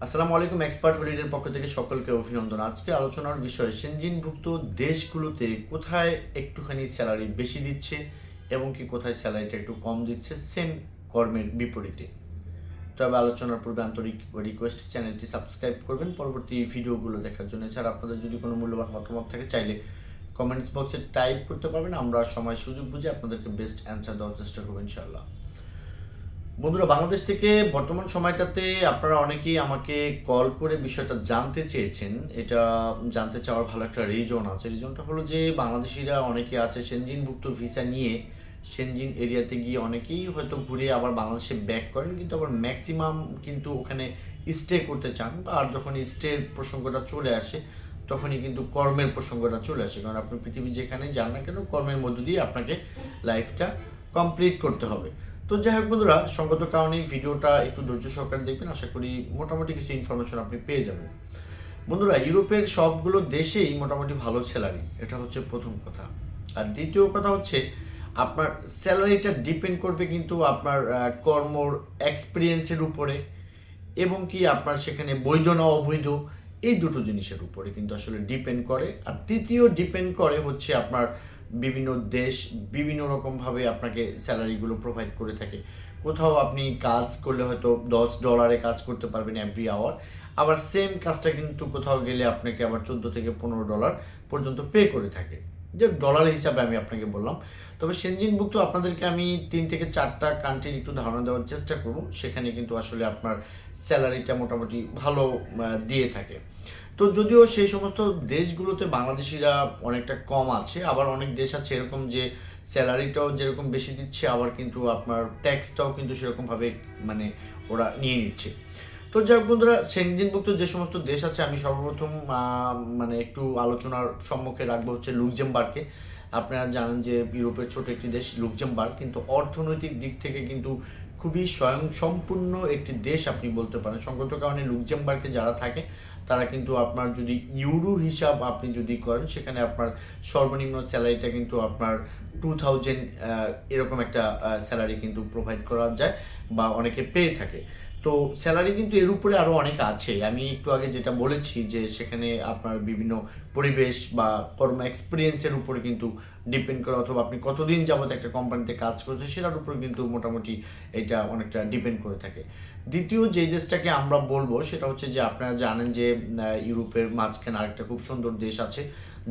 আসসালামু আলাইকুম। এক্সপার্ট হলিডের পক্ষ থেকে সকলকে অভিনন্দন। আজকে আলোচনার বিষয় সেনজিনভুক্ত দেশগুলোতে কোথায় একটুখানি স্যালারি বেশি দিচ্ছে এবং কি কোথায় স্যালারিটা একটু কম দিচ্ছে সেম কর্মের বিপরীতে। তবে আলোচনার পূর্বে আন্তরিক রিকোয়েস্ট চ্যানেলটি সাবস্ক্রাইব করবেন পরবর্তী ভিডিওগুলো দেখার জন্য। এছাড়া আপনাদের যদি কোনো মূল্যবান মতামত থাকে চাইলে কমেন্টস বক্সে টাইপ করতে পারবেন। আমরা সময় সুযোগ বুঝে আপনাদেরকে বেস্ট অ্যান্সার দেওয়ার চেষ্টা করবো ইনশাআল্লাহ। বন্ধুরা, বাংলাদেশ থেকে বর্তমান সময়টাতে আপনারা অনেকেই আমাকে কল করে বিষয়টা জানতে চেয়েছেন। এটা জানতে চাওয়ার ভালো একটা রিজন আছে। রিজনটা হলো যে বাংলাদেশিরা অনেকে আছে সেনজিনভুক্ত ভিসা নিয়ে সেনজিন এরিয়াতে গিয়ে অনেকেই হয়তো ঘুরে আবার বাংলাদেশে ব্যাক করেন, কিন্তু আবার ম্যাক্সিমাম কিন্তু ওখানে স্টে করতে চান। আর যখন স্টের প্রসঙ্গটা চলে আসে তখনই কিন্তু কর্মের প্রসঙ্গটা চলে আসে, কারণ আপনি পৃথিবী যেখানেই যান না কেন কর্মের মধ্য দিয়ে আপনাকে লাইফটা কমপ্লিট করতে হবে। তো যাই হোক বন্ধুরা, সঙ্গত কারণে ভিডিওটা একটু ধৈর্য সহকারে দেখবেন। আশা করি মোটামুটি কিছু ইনফরমেশন আপনি পেয়ে যাবেন। বন্ধুরা, ইউরোপের সবগুলো দেশেই মোটামুটি ভালো স্যালারি, এটা হচ্ছে প্রথম কথা। আর দ্বিতীয় কথা হচ্ছে আপনার স্যালারিটা ডিপেন্ড করবে কিন্তু আপনার কর্মর এক্সপিরিয়েন্সের উপরে এবং কি আপনার সেখানে বৈধ না অবৈধ এই দুটো জিনিসের উপরে কিন্তু আসলে ডিপেন্ড করে। আর তৃতীয় ডিপেন্ড করে হচ্ছে আপনার বিভিন্ন দেশ বিভিন্ন রকমভাবে আপনাকে স্যালারিগুলো প্রোভাইড করে থাকে। কোথাও আপনি কাজ করলে হয়তো $10 কাজ করতে পারবেন এভরি আওয়ার, আবার সেম কাজটা কিন্তু কোথাও গেলে আপনাকে আবার $14 থেকে $15 পর্যন্ত পে করে থাকে, যে ডলার হিসাবে আমি আপনাকে বললাম। তবে সেনজিনভুক্ত আপনাদেরকে আমি 3 থেকে 4টা কান্ট্রির একটু ধারণা দেওয়ার চেষ্টা করব। সেখানে কিন্তু আসলে আপনার স্যালারিটা মোটামুটি ভালো দিয়ে থাকে। তো যদিও সেই সমস্ত দেশগুলোতে বাংলাদেশিরা অনেকটা কম আছে, আবার অনেক দেশ আছে এরকম যে স্যালারিটাও যেরকম বেশি দিচ্ছে আবার কিন্তু আপনার ট্যাক্সটাও কিন্তু সেরকমভাবে মানে ওরা নিয়ে নিচ্ছে। তো যাই হোক বন্ধুরা, সেনজিনভুক্ত যে সমস্ত দেশ আছে আমি সর্বপ্রথম মানে একটু আলোচনার সম্মুখে রাখবো হচ্ছে লুক্সেমবার্গকে। আপনারা জানেন যে ইউরোপের ছোট একটি দেশ লুক্সেমবার্গ, কিন্তু অর্থনৈতিক দিক থেকে কিন্তু খুবই স্বয়ংসম্পূর্ণ একটি দেশ আপনি বলতে পারেন। সঙ্গত কারণে লুক্সেমবার্গে যারা থাকে তারা কিন্তু আপনার যদি ইউরো হিসাব আপনি যদি করেন সেখানে আপনার সর্বনিম্ন স্যালারিটা কিন্তু আপনার 2000 এরকম একটা স্যালারি কিন্তু প্রোভাইড করা যায় বা অনেকে পেয়ে থাকে। তো স্যালারি কিন্তু এর উপরে আরও অনেক আছে। আমি একটু আগে যেটা বলেছি যে সেখানে আপনার বিভিন্ন পরিবেশ বা কর্ম এক্সপিরিয়েন্সের উপরে কিন্তু ডিপেন্ড করে, অথবা আপনি কতদিন যাবত একটা কোম্পানিতে কাজ করছেন সেটার উপরে কিন্তু মোটামুটি এটা অনেকটা ডিপেন্ড করে থাকে। দ্বিতীয় যে দেশটাকে আমরা বলবো সেটা হচ্ছে যে আপনারা জানেন যে ইউরোপের মাঝখানে আরেকটা খুব সুন্দর দেশ আছে,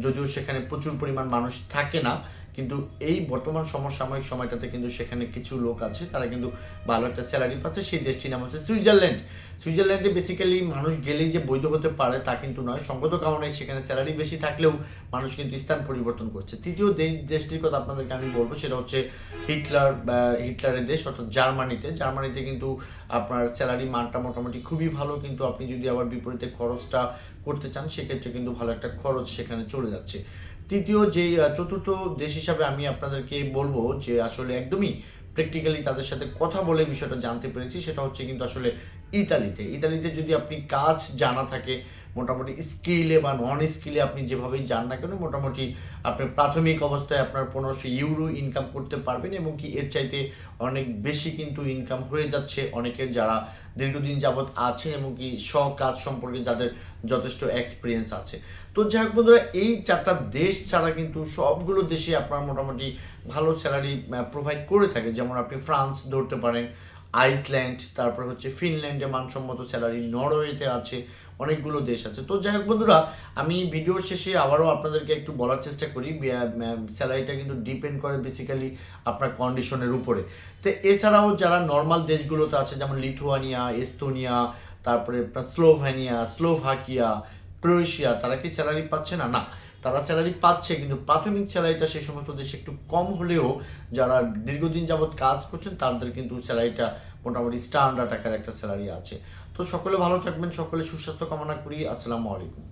যদিও সেখানে প্রচুর পরিমাণ মানুষ থাকে না, কিন্তু এই বর্তমান সমসাময়িক সময়টাতে কিন্তু সেখানে কিছু লোক আছে তারা কিন্তু ভালো একটা স্যালারি পাচ্ছে। সেই দেশটির নাম হচ্ছে সুইজারল্যান্ড। সুইজারল্যান্ডে বেসিক্যালি মানুষ গেলেই যে বৈধ হতে পারে তা কিন্তু নয়, সঙ্গত কারণে সেখানে স্যালারি বেশি থাকলেও মানুষ কিন্তু স্থান পরিবর্তন করছে। তৃতীয় দেশটির কথা আপনাদেরকে আমি বলবো সেটা হচ্ছে হিটলারের দেশ অর্থাৎ জার্মানিতে। জার্মানিতে কিন্তু আপনার স্যালারি মানটা মোটামুটি খুবই ভালো, কিন্তু আপনি যদি আবার বিপরীতে খরচটা করতে চান সেক্ষেত্রে কিন্তু ভালো একটা খরচ সেখানে চলে যাচ্ছে। চতুর্থ দেশ হিসাবে আমি আপনাদেরকে বলবো যে আসলে একদমই প্র্যাকটিক্যালি তাদের সাথে কথা বলে বিষয়টা জানতে পেরেছি, সেটা হচ্ছে কিন্তু আসলে ইতালিতে যদি আপনি কাজ জানা থাকে মোটামুটি স্কিলে বা নন স্কিলে আপনি যেভাবেই যান না কেন মোটামুটি আপনি প্রাথমিক অবস্থায় আপনার 1500 ইউরো ইনকাম করতে পারবেন, এবং কি এর চাইতে অনেক বেশি কিন্তু ইনকাম হয়ে যাচ্ছে অনেকের যারা দীর্ঘদিন যাবৎ আছে এবং কি কাজ সম্পর্কে যাদের যথেষ্ট এক্সপিরিয়েন্স আছে। তো যাই হোক বন্ধুরা, এই 4টা দেশ ছাড়া কিন্তু সবগুলো দেশে আপনার মোটামুটি ভালো স্যালারি প্রোভাইড করে থাকে। যেমন আপনি ফ্রান্স ধরতে পারেন, আইসল্যান্ড, তারপর হচ্ছে ফিনল্যান্ডে মানসম্মত স্যালারি, নরওয়েতে আছে, অনেকগুলো দেশ আছে। তো যাই হোক বন্ধুরা, আমি ভিডিওর শেষে আবারও আপনাদেরকে একটু বলার চেষ্টা করি স্যালারিটা কিন্তু ডিপেন্ড করে বেসিক্যালি আপনার কন্ডিশনের উপরে। তো এছাড়াও যারা নর্মাল দেশগুলোতে আছে যেমন লিথুয়ানিয়া, এস্তোনিয়া, তারপরে আপনার স্লোভাকিয়া, ক্রোয়েশিয়া, তারা কি স্যালারি পাচ্ছে না? না, তারা স্যালারি পাচ্ছে, কিন্তু প্রাথমিক স্যালারিটা সেই সমস্ত দেশে একটু কম হলেও যারা দীর্ঘদিন যাবৎ কাজ করছেন তাদের কিন্তু স্যালারিটা মোটামুটি স্ট্যান্ডার্ড আকার একটা স্যালারি আছে। তো সকলে ভালো থাকবেন, সকলে সুস্বাস্থ্য কামনা করি। আসসালামু আলাইকুম।